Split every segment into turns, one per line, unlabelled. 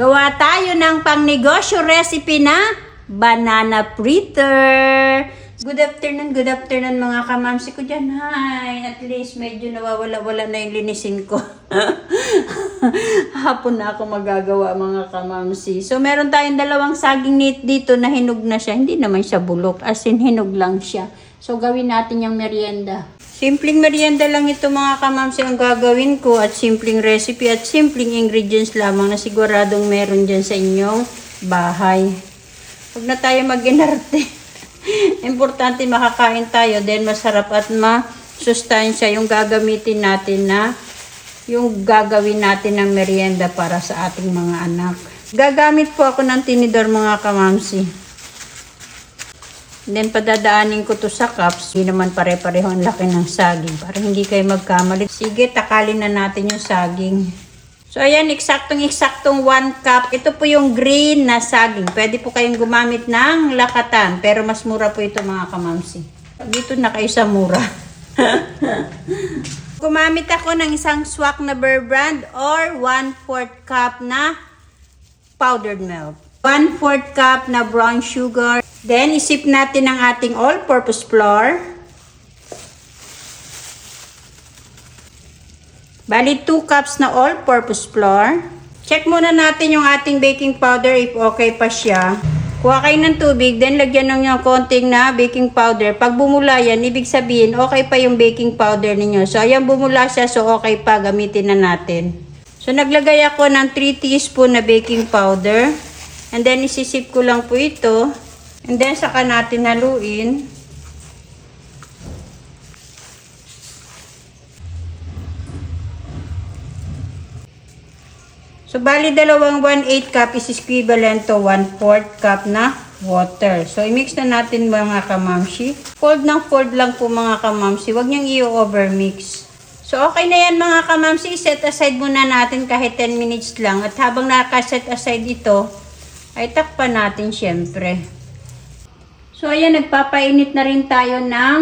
Gawa tayo ng pangnegosyo recipe na banana fritter. Good afternoon mga kamamsi ko dyan. Hi, at least medyo nawawala-wala na yung linisin ko. Hapon na ako magagawa mga kamamsi. So meron tayong dalawang saging dito na hinog na siya. Hindi naman siya bulok, as in hinog lang siya. So gawin natin yung merienda. Simpleng merienda lang ito mga kamamsi ang gagawin ko at simpleng recipe at simpleng ingredients lamang na siguradong meron dyan sa inyong bahay. Huwag na tayo mag-inarte. Importante makakain tayo, then masarap at masustansya yung gagamitin natin na yung gagawin natin ng merienda para sa ating mga anak. Gagamit po ako ng tinidor mga kamamsi. Then padadaanin ko to sa cups. Hindi naman pare-pareho ang laki ng saging para hindi kayo magkamali. Sige, takalin na natin yung saging. So ayan, eksaktong 1 cup. Ito po yung green na saging. Pwede po kayong gumamit ng lakatan. Pero mas mura po ito mga kamamsi. Dito na kayo sa mura. Gumamit ako ng isang swak na Bear Brand or 1/4 cup na powdered milk. 1/4 cup na brown sugar. Then isip natin ang ating all-purpose flour. Bali 2 cups na all-purpose flour. Check muna natin yung ating baking powder if okay pa siya. Kuha kayo ng tubig, then lagyan nyo yung konting na baking powder. Pag bumula yan, ibig sabihin okay pa yung baking powder ninyo. So ayan, bumula siya, so okay pa, gamitin na natin. So naglagay ako ng 3 teaspoon na baking powder. And then isisip ko lang po ito. And then saka natin haluin. So, bali dalawang 1/8 cup is equivalent to 1/4 cup na water. So, i-mix na natin mga kamamsi. Fold ng fold lang po mga kamamsi. Huwag niyang i-overmix. So, okay na yan mga kamamsi. Set aside muna natin kahit 10 minutes lang. At habang naka-set aside ito, ay takpan natin syempre. So, ayan, nagpapainit na rin tayo ng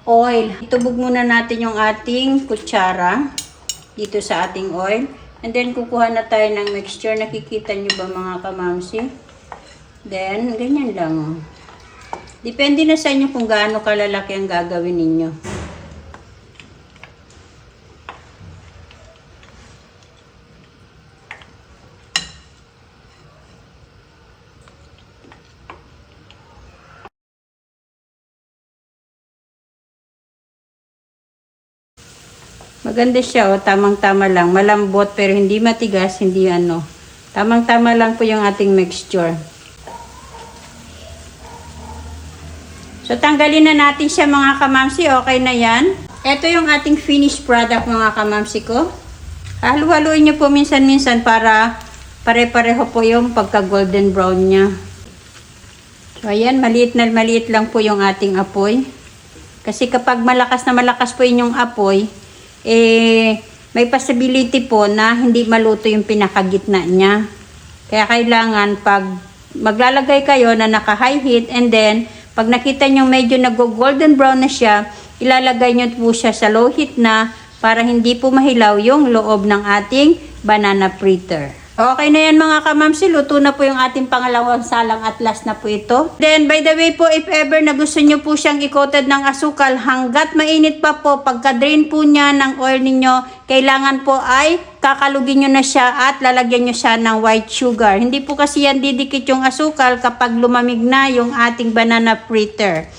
oil. Itubog muna natin yung ating kutsara dito sa ating oil. And then, kukuha na tayo ng mixture. Nakikita nyo ba mga kamamsi? Then, ganyan lang. Depende na sa inyo kung gaano kalalaki ang gagawin ninyo. Maganda siya, oh. Tamang-tama lang. Malambot pero hindi matigas, hindi ano. Tamang-tama lang po yung ating mixture. So, tanggalin na natin siya mga kamamsi. Okay na yan. Ito yung ating finished product mga kamamsi ko. Halu-haluin nyo po minsan-minsan para pare-pareho po yung pagka-golden brown niya. So, ayan. Maliit na maliit lang po yung ating apoy. Kasi kapag malakas na malakas po inyong apoy, may possibility po na hindi maluto yung pinakagitna niya. Kaya kailangan pag maglalagay kayo na naka-high heat and then pag nakita nyo medyo nag-golden brown na siya, ilalagay nyo po siya sa low heat na para hindi po mahilaw yung loob ng ating banana fritter. Okay na yan mga kamamsi, luto na po yung ating pangalawang salang at last na po ito. Then by the way po, if ever na gusto nyo po siyang i-coated ng asukal hanggat mainit pa po, pagka-drain po niya ng oil ninyo, kailangan po ay kakalugin nyo na siya at lalagyan nyo siya ng white sugar. Hindi po kasi yan didikit yung asukal kapag lumamig na yung ating banana fritter.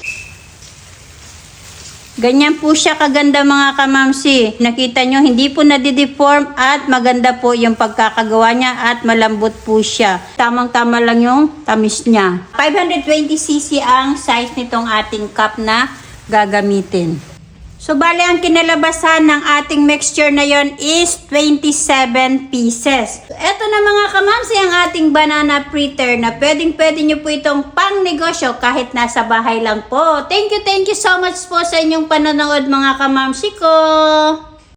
Ganyan po siya kaganda mga kamamsi. Nakita nyo, hindi po nadideform at maganda po yung pagkakagawa niya at malambot po siya. Tamang-tama lang yung tamis niya. 520cc ang size nitong ating cup na gagamitin. So, bali ang kinalabasan ng ating mixture na yon is 27 pieces. So, eto na mga kamamsi ang ating banana fritter na pwedeng-pwede nyo po itong pang negosyo kahit nasa bahay lang po. Thank you so much po sa inyong panonood mga kamamsi ko.